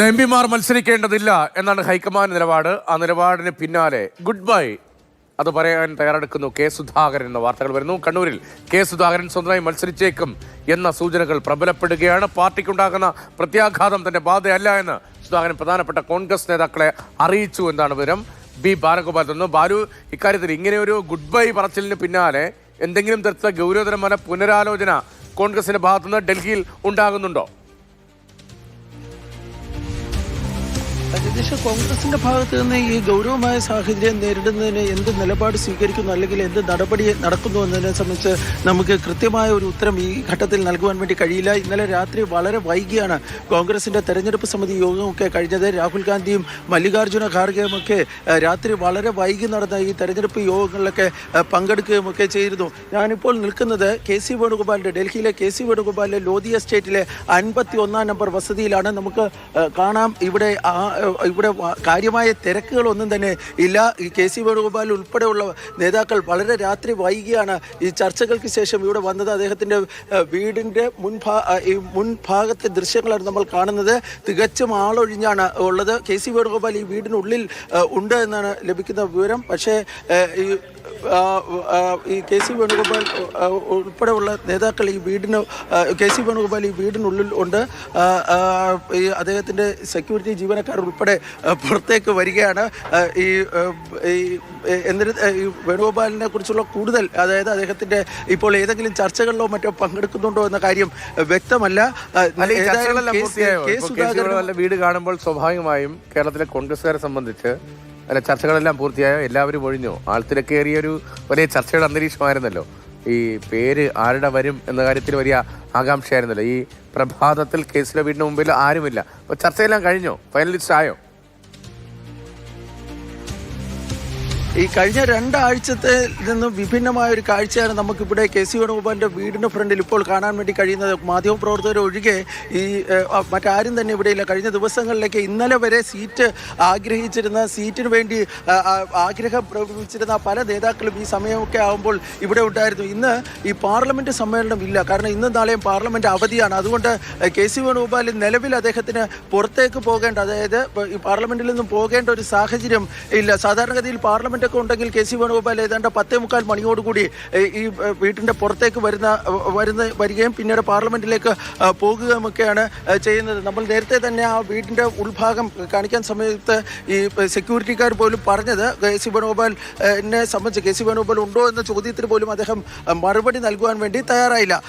എംപിമാർ മത്സരിക്കേണ്ടതില്ല എന്നാണ് ഹൈക്കമാൻഡ് നിലപാട്. ആ നിലപാടിന് പിന്നാലെ ഗുഡ് ബൈ അത് പറയാൻ തയ്യാറെടുക്കുന്നു കെ സുധാകരൻ എന്ന വാർത്തകൾ വരുന്നു. കണ്ണൂരിൽ കെ സുധാകരൻ സ്വന്തമായി മത്സരിച്ചേക്കും എന്ന സൂചനകൾ പ്രബലപ്പെടുകയാണ്. പാർട്ടിക്കുണ്ടാകുന്ന പ്രത്യാഘാതം തന്റെ ബാധയല്ല എന്ന് സുധാകരൻ പ്രധാനപ്പെട്ട കോൺഗ്രസ് നേതാക്കളെ അറിയിച്ചു എന്നാണ് വിവരം. ബി ബാലഗോപാൽ തന്നു. ബാലു, ഇക്കാര്യത്തിൽ ഇങ്ങനെ ഒരു ഗുഡ് ബൈ പറച്ചിലിന് പിന്നാലെ എന്തെങ്കിലും തരത്തിലുള്ള ഗൗരവതരമായ പുനരാലോചന കോൺഗ്രസിന്റെ ഭാഗത്തുനിന്ന് ഡൽഹിയിൽ ഉണ്ടാകുന്നുണ്ടോ? കോൺഗ്രസിന്റെ ഭാഗത്ത് നിന്ന് ഈ ഗൗരവമായ സാഹചര്യം നേരിടുന്നതിന് എന്ത് നിലപാട് സ്വീകരിക്കുന്നു അല്ലെങ്കിൽ എന്ത് നടപടി നടക്കുന്നു എന്നതിനെ സംബന്ധിച്ച് നമുക്ക് കൃത്യമായ ഒരു ഉത്തരം ഈ ഘട്ടത്തിൽ നൽകുവാൻ വേണ്ടി കഴിയില്ല. ഇന്നലെ രാത്രി വളരെ വൈകിയാണ് കോൺഗ്രസിന്റെ തെരഞ്ഞെടുപ്പ് സമിതി യോഗമൊക്കെ കഴിഞ്ഞത്. രാഹുൽ ഗാന്ധിയും മല്ലികാർജ്ജുന ഖാർഗെയുമൊക്കെ രാത്രി വളരെ വൈകി നടന്ന ഈ തെരഞ്ഞെടുപ്പ് യോഗങ്ങളിലൊക്കെ പങ്കെടുക്കുകയുമൊക്കെ ചെയ്തിരുന്നു. ഞാനിപ്പോൾ നിൽക്കുന്നത് കെ സി വേണുഗോപാലിന്റെ ഡൽഹിയിലെ കെ സി വേണുഗോപാലിലെ ലോധി എസ്റ്റേറ്റിലെ 51 നമ്പർ വസതിയിലാണ്. നമുക്ക് കാണാം ഇവിടെ കാര്യമായ തിരക്കുകളൊന്നും തന്നെ ഇല്ല. ഈ കെ സി വേണുഗോപാൽ ഉൾപ്പെടെയുള്ള നേതാക്കൾ വളരെ രാത്രി വൈകിയാണ് ഈ ചർച്ചകൾക്ക് ശേഷം ഇവിടെ വന്നത്. അദ്ദേഹത്തിൻ്റെ വീടിൻ്റെ മുൻഭാഗത്തെ ദൃശ്യങ്ങളാണ് നമ്മൾ കാണുന്നത്. തികച്ചും ആളൊഴിഞ്ഞാണ് ഉള്ളത്. കെ സി വേണുഗോപാൽ ഈ വീടിനുള്ളിൽ ഉണ്ട് എന്നാണ് ലഭിക്കുന്ന വിവരം. പക്ഷേ ഈ കെ സി വേണുഗോപാൽ ഉൾപ്പെടെയുള്ള നേതാക്കൾ കെ സി വേണുഗോപാൽ ഈ വീടിനുള്ളിൽ ഉണ്ട്. ഈ അദ്ദേഹത്തിൻ്റെ സെക്യൂരിറ്റി ജീവനക്കാർ ഉൾപ്പെടെ പുറത്തേക്ക് വരികയാണ്. എന്നിട്ട് ഈ വേണുഗോപാലിനെ കുറിച്ചുള്ള കൂടുതൽ, അതായത് അദ്ദേഹത്തിൻ്റെ ഇപ്പോൾ ഏതെങ്കിലും ചർച്ചകളിലോ മറ്റോ പങ്കെടുക്കുന്നുണ്ടോ എന്ന കാര്യം വ്യക്തമല്ല. വീട് കാണുമ്പോൾ സ്വാഭാവികമായും കേരളത്തിലെ കോൺഗ്രസുകാരെ സംബന്ധിച്ച് ചർച്ചകളെല്ലാം പൂർത്തിയായോ? എല്ലാവരും ഒഴിഞ്ഞോ? ആൾത്തിരക്കേറിയ ഒരു വലിയ ചർച്ചയുടെ അന്തരീക്ഷമായിരുന്നല്ലോ. ഈ പേര് ആരുടെ വരും എന്ന കാര്യത്തിൽ വലിയ ആകാംക്ഷയായിരുന്നല്ലോ. ഈ പ്രഭാതത്തിൽ കേസിലെ വീടിന് മുമ്പിൽ ആരുമില്ല. അപ്പോൾ ചർച്ചയെല്ലാം കഴിഞ്ഞോ? ഫൈനലിസ്റ്റ് ആയോ? ഈ കഴിഞ്ഞ 2 ആഴ്ചത്തെ നിന്നും വിഭിന്നമായ ഒരു കാഴ്ചയാണ് നമുക്കിവിടെ കെ സി വേണുഗോപാലിൻ്റെ വീടിന് ഫ്രണ്ടിൽ ഇപ്പോൾ കാണാൻ വേണ്ടി കഴിയുന്നത്. മാധ്യമപ്രവർത്തകർ ഒഴികെ മറ്റാരും തന്നെ ഇവിടെയില്ല. കഴിഞ്ഞ ദിവസങ്ങളിലേക്ക് ഇന്നലെ വരെ സീറ്റ് ആഗ്രഹിച്ചിരുന്ന, സീറ്റിന് വേണ്ടി ആഗ്രഹം പ്രകടിപ്പിച്ചിരുന്ന പല നേതാക്കളും ഈ സമയമൊക്കെ ആകുമ്പോൾ ഇവിടെ ഉണ്ടായിരുന്നു. ഇന്ന് ഈ പാർലമെൻറ്റ് സമ്മേളനം ഇല്ല. കാരണം ഇന്നും നാളെയും പാർലമെൻറ്റ് അവധിയാണ്. അതുകൊണ്ട് കെ സി വേണുഗോപാൽ നിലവിൽ അദ്ദേഹത്തിന് പുറത്തേക്ക് പോകേണ്ട, അതായത് ഈ പാർലമെൻറ്റിൽ നിന്നും പോകേണ്ട ഒരു സാഹചര്യം ഇല്ല. സാധാരണഗതിയിൽ പാർലമെൻറ്റ് ഒക്കെ ഉണ്ടെങ്കിൽ കെ സി വേണുഗോപാൽ ഏതാണ്ട് 10:45 മണിയോടുകൂടി ഈ വീട്ടിൻ്റെ പുറത്തേക്ക് വരികയും പിന്നീട് പാർലമെൻറ്റിലേക്ക് പോകുകയുമൊക്കെയാണ് ചെയ്യുന്നത്. നമ്മൾ നേരത്തെ തന്നെ ആ വീടിൻ്റെ ഉൾഭാഗം കാണിക്കാൻ സമയത്ത് ഈ സെക്യൂരിറ്റിക്കാർ പോലും പറഞ്ഞത് കെ സി വേണുഗോപാലിനെ സംബന്ധിച്ച്, കെ സി വേണുഗോപാൽ ഉണ്ടോ എന്ന ചോദ്യത്തിന് പോലും അദ്ദേഹം മറുപടി നൽകുവാൻ വേണ്ടി തയ്യാറായില്ല.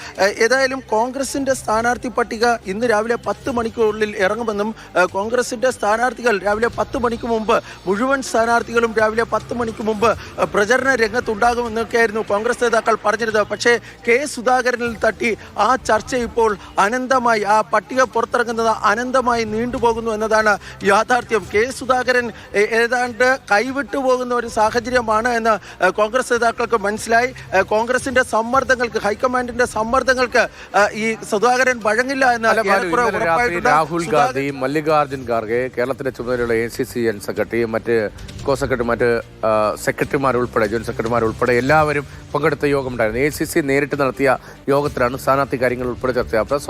ഏതായാലും കോൺഗ്രസിൻ്റെ സ്ഥാനാർത്ഥി പട്ടിക ഇന്ന് രാവിലെ 10 മണിക്കുള്ളിൽ ഇറങ്ങുമെന്നും കോൺഗ്രസിൻ്റെ സ്ഥാനാർത്ഥികൾ രാവിലെ 10 മണിക്ക് മുമ്പ്, മുഴുവൻ സ്ഥാനാർത്ഥികളും രാവിലെ 10 മണിക്ക് മുമ്പ് പ്രചരണ രംഗത്തുണ്ടാകുമെന്നൊക്കെയായിരുന്നു കോൺഗ്രസ് നേതാക്കൾ പറഞ്ഞിരുന്നത്. പക്ഷേ കെ സുധാകരനിൽ തട്ടി ആ ചർച്ച ഇപ്പോൾ അനന്തമായി, ആ പട്ടിക പുറത്തിറങ്ങുന്നത് അനന്തമായി നീണ്ടുപോകുന്നു എന്നതാണ് യാഥാർത്ഥ്യം. കെ സുധാകരൻ ഏതാണ്ട് കൈവിട്ടു പോകുന്ന ഒരു സാഹചര്യമാണ് എന്ന് കോൺഗ്രസ് നേതാക്കൾക്ക് മനസ്സിലായി. കോൺഗ്രസിന്റെ സമ്മർദ്ദങ്ങൾക്ക്, ഹൈക്കമാൻഡിന്റെ സമ്മർദ്ദങ്ങൾക്ക് ഈ സുധാകരൻ വഴങ്ങില്ല എന്ന് രാഹുൽ ഗാന്ധി, മല്ലികാർജ്ജുൻ ഖാർഗെ, കേരളത്തിന്റെ ചുമതലയുള്ള ACC ജനറൽ സെക്രട്ടറി, മറ്റ് കോ സെക്രട്ടറി, മറ്റ് സെക്രട്ടറിമാരുൾപ്പെടെ, ജോയിന്റ് സെക്രട്ടറിമാരുൾപ്പെടെ എല്ലാവരും പങ്കെടുത്ത യോഗമുണ്ടായിരുന്നു. ACC നേരിട്ട് നടത്തിയ യോഗത്തിലാണ് സ്ഥാനാർത്ഥി കാര്യങ്ങൾ ഉൾപ്പെടെ ചർച്ച. അപ്പോൾ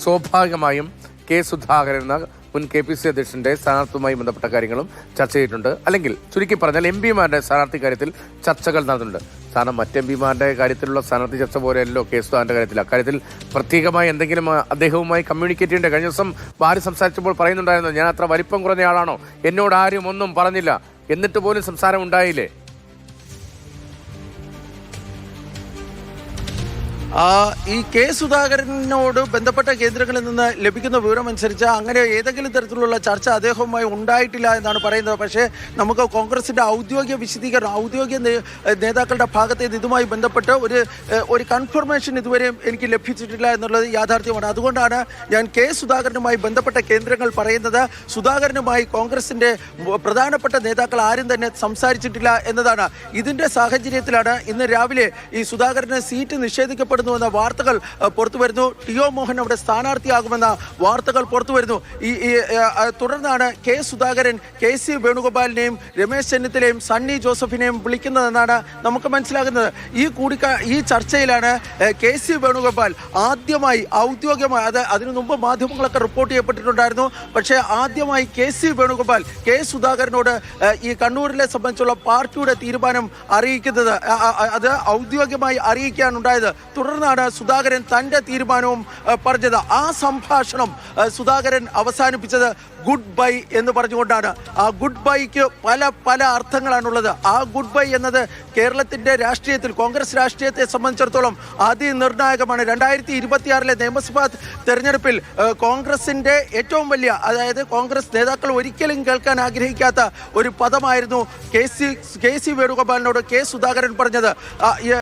സ്വാഭാവികമായും കെ സുധാകരൻ എന്ന മുൻ KPC അധ്യക്ഷന്റെ സ്ഥാനാർത്ഥിയുമായി ബന്ധപ്പെട്ട കാര്യങ്ങളും ചർച്ച ചെയ്തിട്ടുണ്ട്. അല്ലെങ്കിൽ ചുരുക്കി പറഞ്ഞാൽ MPമാരുടെ സ്ഥാനാർത്ഥി കാര്യത്തിൽ ചർച്ചകൾ നടന്നിട്ടുണ്ട്. കാരണം മറ്റ് MPമാരുടെ കാര്യത്തിലുള്ള സ്ഥാനാർത്ഥി ചർച്ച പോലെയല്ലോ കെ സുധാകരന്റെ കാര്യത്തിൽ. അക്കാര്യത്തിൽ പ്രത്യേകമായി എന്തെങ്കിലും അദ്ദേഹവുമായി കമ്മ്യൂണിക്കേറ്റ് ചെയ്യേണ്ട. കഴിഞ്ഞ ദിവസം ഭാര്യ സംസാരിച്ചപ്പോൾ പറയുന്നുണ്ടായിരുന്നു, ഞാൻ അത്ര വലിപ്പം കുറഞ്ഞ ആളാണോ, എന്നോട് ആരും ഒന്നും പറഞ്ഞില്ല, എന്നിട്ട് പോലും സംസാരം ഉണ്ടായില്ലേ? ഈ കെ സുധാകരനോട് ബന്ധപ്പെട്ട കേന്ദ്രങ്ങളിൽ നിന്ന് ലഭിക്കുന്ന വിവരമനുസരിച്ച് അങ്ങനെ ഏതെങ്കിലും തരത്തിലുള്ള ചർച്ച അദ്ദേഹവുമായി ഉണ്ടായിട്ടില്ല എന്നാണ് പറയുന്നത്. പക്ഷേ നമുക്ക് കോൺഗ്രസിൻ്റെ ഔദ്യോഗിക വിശദീകരണം, ഔദ്യോഗിക നേതാക്കളുടെ ഭാഗത്ത് നിന്ന് ഇതുമായി ബന്ധപ്പെട്ട് ഒരു കൺഫർമേഷൻ ഇതുവരെയും എനിക്ക് ലഭിച്ചിട്ടില്ല എന്നുള്ളത് യാഥാർത്ഥ്യമാണ്. അതുകൊണ്ടാണ് ഞാൻ കെ സുധാകരനുമായി ബന്ധപ്പെട്ട കേന്ദ്രങ്ങൾ പറയുന്നത്. സുധാകരനുമായി കോൺഗ്രസിൻ്റെ പ്രധാനപ്പെട്ട നേതാക്കൾ ആരും തന്നെ സംസാരിച്ചിട്ടില്ല എന്നതാണ്. ഇതിൻ്റെ സാഹചര്യത്തിലാണ് ഇന്ന് രാവിലെ ഈ സുധാകരന് സീറ്റ് നിഷേധിക്കപ്പെടും എന്ന വാർത്തകൾ പുറത്തു വരുന്നു. ടിഒ മോഹൻ അവിടെ സ്ഥാനാർത്ഥിയാകുമെന്ന വാർത്തകൾ പുറത്തു വരുന്നു. തുടർന്നാണ് കെ സുധാകരൻ KC വേണുഗോപാലിനെയും രമേശ് ചെന്നിത്തലയും സണ്ണി ജോസഫിനെയും വിളിക്കുന്നതെന്നാണ് നമുക്ക് മനസ്സിലാകുന്നത്. ഈ ചർച്ചയിലാണ് KC വേണുഗോപാൽ ആദ്യമായി ഔദ്യോഗികമായി അതിനു മുമ്പ് മാധ്യമങ്ങളൊക്കെ റിപ്പോർട്ട് ചെയ്യപ്പെട്ടിട്ടുണ്ടായിരുന്നു. പക്ഷേ ആദ്യമായി KC വേണുഗോപാൽ കെ സുധാകരനോട് ഈ കണ്ണൂരിലെ സംബന്ധിച്ചുള്ള പാർട്ടിയുടെ തീരുമാനം അറിയിക്കുന്നത്, അത് ഔദ്യോഗികമായി അറിയിക്കാനുണ്ടായത്. തുടർന്നാണ് സുധാകരൻ തൻ്റെ തീരുമാനവും പറഞ്ഞത്. ആ സംഭാഷണം സുധാകരൻ അവസാനിപ്പിച്ചത് ഗുഡ് ബൈ എന്ന് പറഞ്ഞുകൊണ്ടാണ്. ആ ഗുഡ് ബൈക്ക് പല അർത്ഥങ്ങളാണുള്ളത്. ആ ഗുഡ് ബൈ എന്നത് കേരളത്തിൻ്റെ രാഷ്ട്രീയത്തിൽ, കോൺഗ്രസ് രാഷ്ട്രീയത്തെ സംബന്ധിച്ചിടത്തോളം അതിനിർണായകമാണ്. 2026 നിയമസഭാ തെരഞ്ഞെടുപ്പിൽ കോൺഗ്രസിൻ്റെ ഏറ്റവും വലിയ, അതായത് കോൺഗ്രസ് നേതാക്കൾ ഒരിക്കലും കേൾക്കാൻ ആഗ്രഹിക്കാത്ത ഒരു പദമായിരുന്നു KC വേണുഗോപാലിനോട് കെ സുധാകരൻ പറഞ്ഞത്.